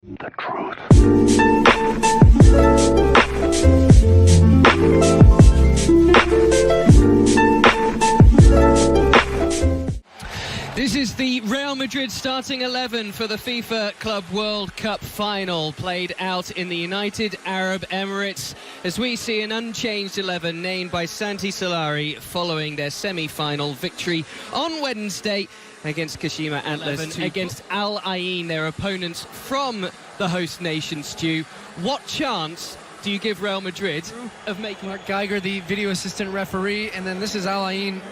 The truth. This is the Real Madrid starting 11 for the FIFA Club World Cup final, played out in the United Arab Emirates, as we see an unchanged 11 named by Santi Solari following their semi-final victory on Wednesday against Kashima Antlers, against Al Ain, their opponents from the host nation, Stu. What chance do you give Real Madrid of making... Mark Geiger, the video assistant referee, and then this is Al Ain,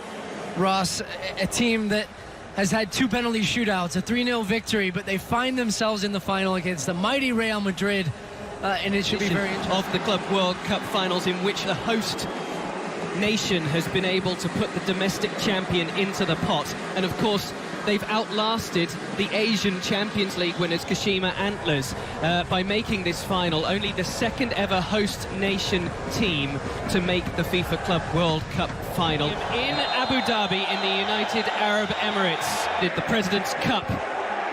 Ross, a team that has had two penalty shootouts, a 3-0 victory, but they find themselves in the final against the mighty Real Madrid, and it should be very interesting. Of the Club World Cup finals in which the host nation has been able to put the domestic champion into the pot, and of course they've outlasted the Asian Champions League winners Kashima Antlers by making this final only the second ever host nation team to make the FIFA Club World Cup final. In Abu Dhabi in the United Arab Emirates did the President's Cup,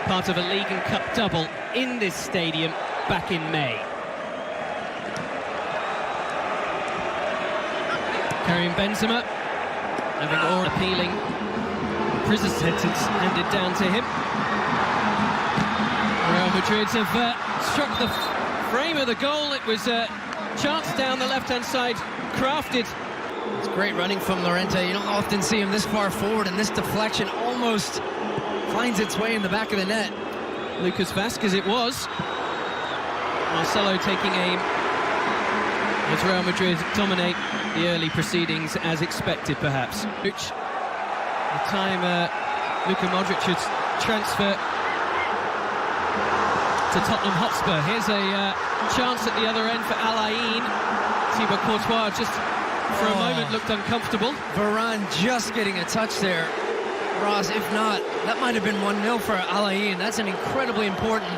part of a League and Cup double in this stadium back in May. Karim Benzema having all appealing prison sentence handed down to him. Real Madrid have struck the frame of the goal. It was a chance down the left-hand side, crafted. It's great running from Llorente. You don't often see him this far forward, and this deflection almost finds its way in the back of the net. Lucas Vazquez it was. Marcelo taking aim as Real Madrid dominate the early proceedings as expected, perhaps. Which the time Luka Modric should transfer to Tottenham Hotspur. Here's a chance at the other end for Al Ain. Thibaut Courtois just for a moment looked uncomfortable. Varane just getting a touch there. Ross, if not, that might have been 1-0 for Al Ain. That's an incredibly important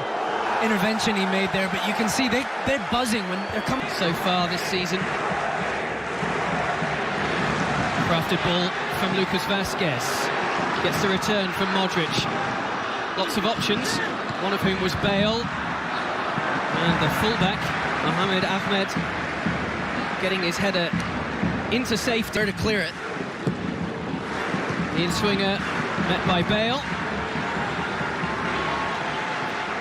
intervention he made there, but you can see they're buzzing when they're coming. So far this season. Crafted ball from Lucas Vazquez. Gets the return from Modric. Lots of options, one of whom was Bale. And the fullback, Mohamed Ahmed, getting his header into safety. There to clear it. The in-swinger met by Bale.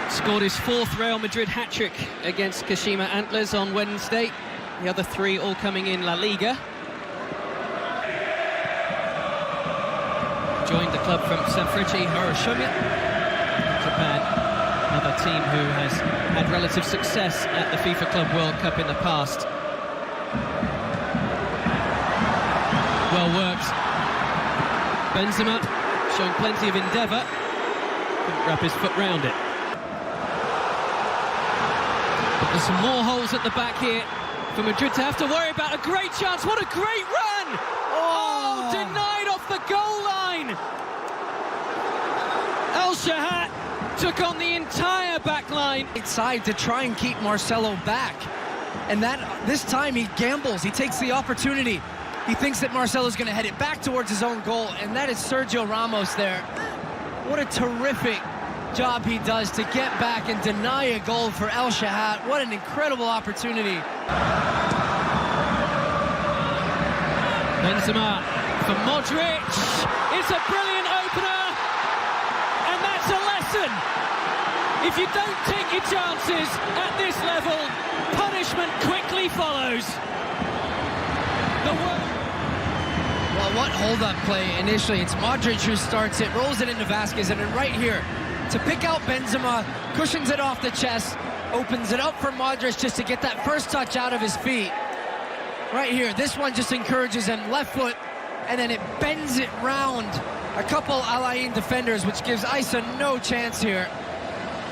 Scored his fourth Real Madrid hat-trick against Kashima Antlers on Wednesday. The other three all coming in La Liga. Joined the club from Sanfrecce Hiroshima, Japan. Another team who has had relative success at the FIFA Club World Cup in the past. Well worked. Benzema showing plenty of endeavour. Couldn't wrap his foot round it. But there's some more holes at the back here for Madrid to have to worry about. A great chance. What a great run! Oh, denied off the goal line. El Shahat took on the entire back line. Side to try and keep Marcelo back. And this time he gambles. He takes the opportunity. He thinks that Marcelo's going to head it back towards his own goal, and that is Sergio Ramos there. What a terrific job he does to get back and deny a goal for El Shahat. What an incredible opportunity. Benzema for Modric. It's a brilliant opener, and that's a lesson. If you don't take your chances at this level, punishment quickly follows. Well, what hold-up play initially. It's Modric who starts it, rolls it into Vazquez, and then right here to pick out Benzema, cushions it off the chest, opens it up for Modric just to get that first touch out of his feet. Right here, this one just encourages him, left foot, and then it bends it round a couple Al Ain defenders, which gives Isa no chance here.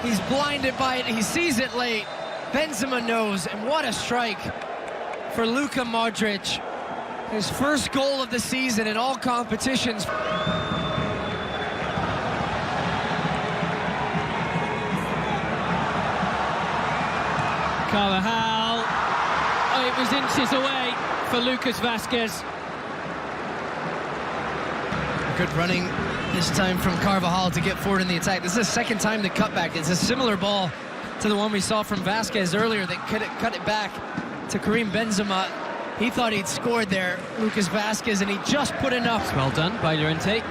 He's blinded by it, he sees it late. Benzema knows, and what a strike for Luka Modric. His first goal of the season in all competitions. Carvajal. Oh, it was inches away for Lucas Vazquez. Good running this time from Carvajal to get forward in the attack. This is the second time the cutback. It's a similar ball to the one we saw from Vasquez earlier that cut it back to Karim Benzema. He thought he'd scored there, Lucas Vasquez, and he just put enough. It's well done by Llorente.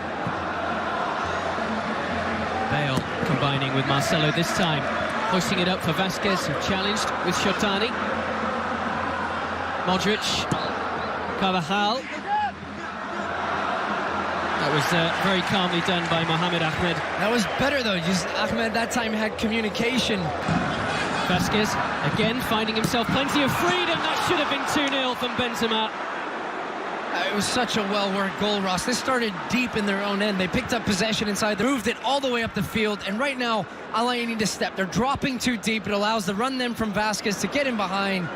Bale combining with Marcelo this time, posting it up for Vasquez, who challenged with Shotani. Modric, Carvajal. That was very calmly done by Mohamed Ahmed. That was better though, just Ahmed that time had communication. Vasquez again finding himself plenty of freedom. That should have been 2-0 from Benzema. It was such a well-worked goal, Ross. This started deep in their own end. They picked up possession inside, they moved it all the way up the field, and right now Alain need to step. They're dropping too deep. It allows the run then from Vasquez to get in behind.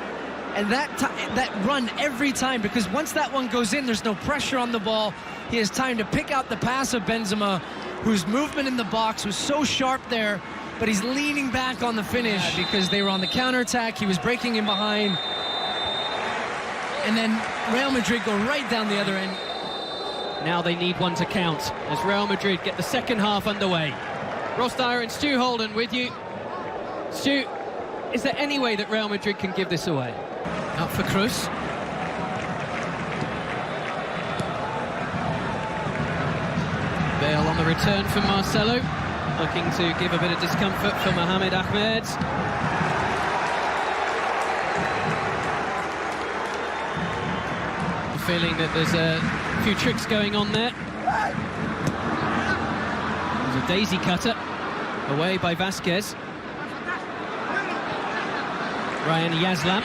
And that run every time, because once that one goes in, there's no pressure on the ball. He has time to pick out the pass of Benzema, whose movement in the box was so sharp there, but he's leaning back on the finish because they were on the counterattack. He was breaking in behind. And then Real Madrid go right down the other end. Now they need one to count as Real Madrid get the second half underway. Ross Dyer and Stu Holden with you. Stu, is there any way that Real Madrid can give this away? Out for Cruz. Bale on the return from Marcelo, looking to give a bit of discomfort for Mohamed Ahmed. Feeling that there's a few tricks going on there. There's a daisy cutter away by Vasquez. Ryan Yazlam.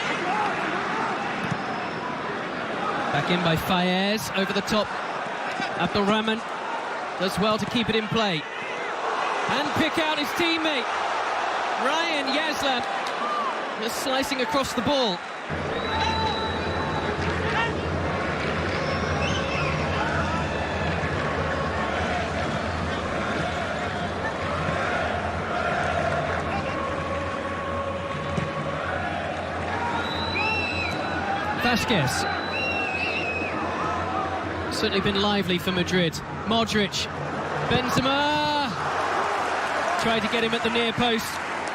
Back in by Fayez, over the top. Abdulrahman does well to keep it in play. And pick out his teammate. Ryan Yazlam just slicing across the ball. Vasquez. Certainly been lively for Madrid. Modric. Benzema. Tried to get him at the near post.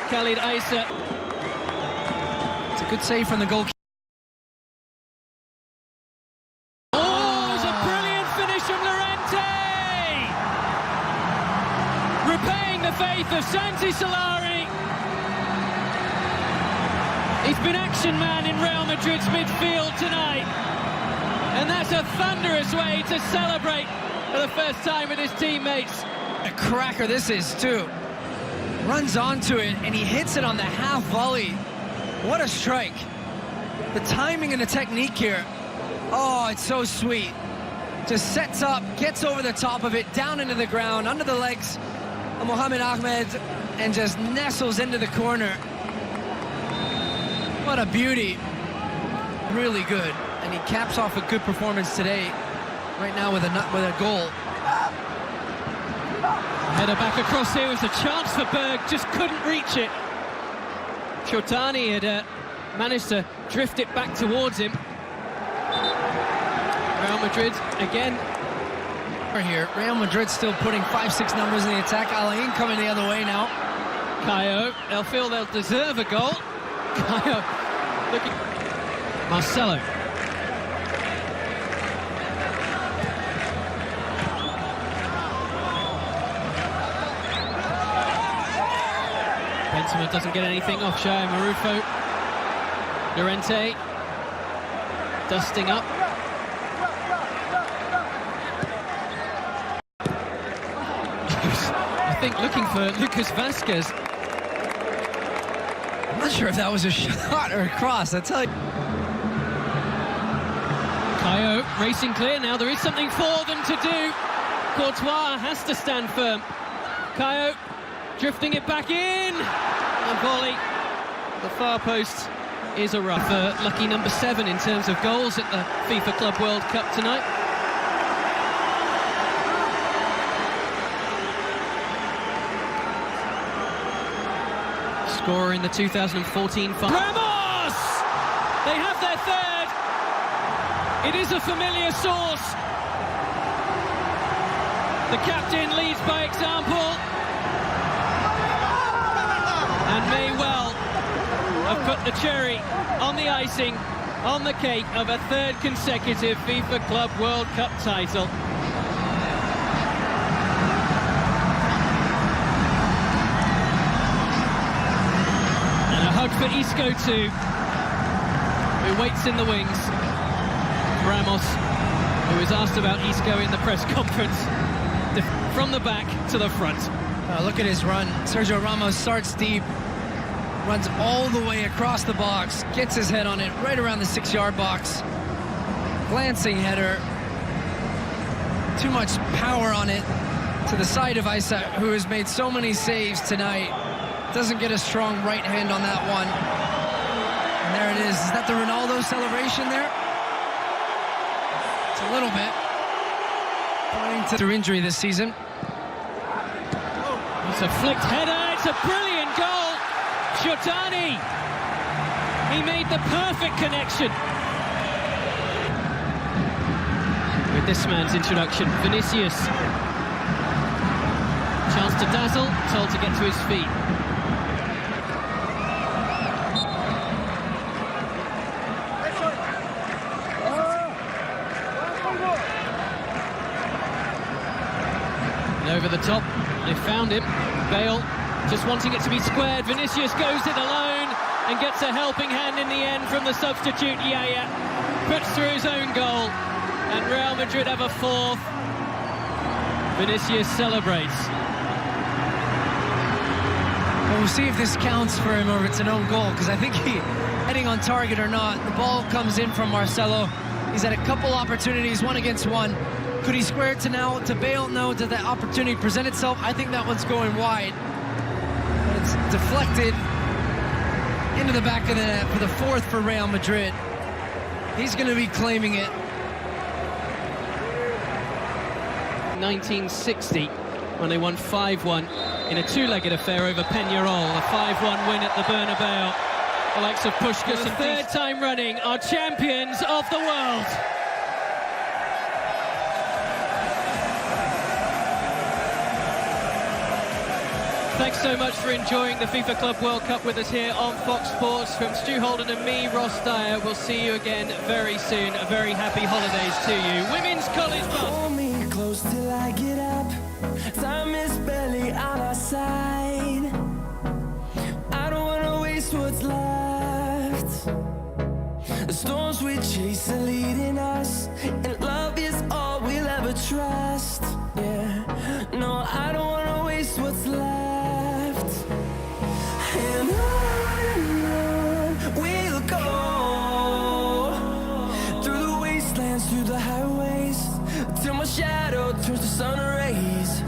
Khalid Aissa. It's a good save from the goalkeeper. Oh, it's a brilliant finish from Llorente! Repaying the faith of Santi Solari. He's been action man in Real Madrid's midfield tonight. And that's a thunderous way to celebrate for the first time with his teammates. A cracker this is too. Runs onto it and he hits it on the half volley. What a strike. The timing and the technique here. Oh, it's so sweet. Just sets up, gets over the top of it, down into the ground, under the legs of Mohamed Ahmed, and just nestles into the corner. What a beauty. Really good. And he caps off a good performance today, right now with a goal. Header back across here was a chance for Berg, just couldn't reach it. Shotani had managed to drift it back towards him. Real Madrid again. Here, Real Madrid still putting 5-6 numbers in the attack. Alain coming the other way now. Caio, they'll feel they'll deserve a goal. Caio looking. Marcelo. Benzema doesn't get anything off João Marufo. Llorente dusting up. I think looking for Lucas Vasquez. I'm not sure if that was a shot or a cross, I tell you. Caio racing clear now. There is something for them to do. Courtois has to stand firm. Caio drifting it back in. A volley. The far post is a rough. Lucky number 7 in terms of goals at the FIFA Club World Cup tonight. Scorer in the 2014 final. Ramos! They have their third. It is a familiar source. The captain leads by example. And may well the cherry on the icing, on the cake of a third consecutive FIFA Club World Cup title. And a hug for Isco too, who waits in the wings. Ramos, who was asked about Isco in the press conference, from the back to the front. Look at his run. Sergio Ramos starts deep, runs all the way across the box, gets his head on it right around the 6-yard box. Glancing header. Too much power on it to the side of Isa, who has made so many saves tonight. Doesn't get a strong right hand on that one. And there it is. Is that the Ronaldo celebration there? It's a little bit. Pointing to through injury this season. It's a flicked header, it's a brilliant goal! Shotani! He made the perfect connection. With this man's introduction, Vinicius. Chance to dazzle, told to get to his feet. And over the top, they found him. Bale just wanting it to be squared. Vinicius goes it alone and gets a helping hand in the end from the substitute Yaya. Puts through his own goal, and Real Madrid have a fourth. Vinicius celebrates. Well, we'll see if this counts for him or if it's an own goal, because I think he, heading on target or not, the ball comes in from Marcelo. He's had a couple opportunities, 1-against-1. Could he square it to Bale? No. Did that opportunity present itself? I think that one's going wide. But it's deflected into the back of the net for the fourth for Real Madrid. He's going to be claiming it. 1960, when they won 5-1 in a two-legged affair over Peñarol, a 5-1 win at the Bernabeu. The likes of Puskás, for the third time running, are champions of the world. Thanks so much for enjoying the FIFA Club World Cup with us here on Fox Sports. From Stu Holden and me, Ross Dyer, we'll see you again very soon. A very happy holidays to you. Women's college basketball. Hold me close till I get up. Time is barely on our side. I don't want to waste what's left. The storms we chase are leading us, and love is all we'll ever trust. Yeah, no, I don't want to waste what's left. And on we'll go, through the wastelands, through the highways, till my shadow turns to sun rays.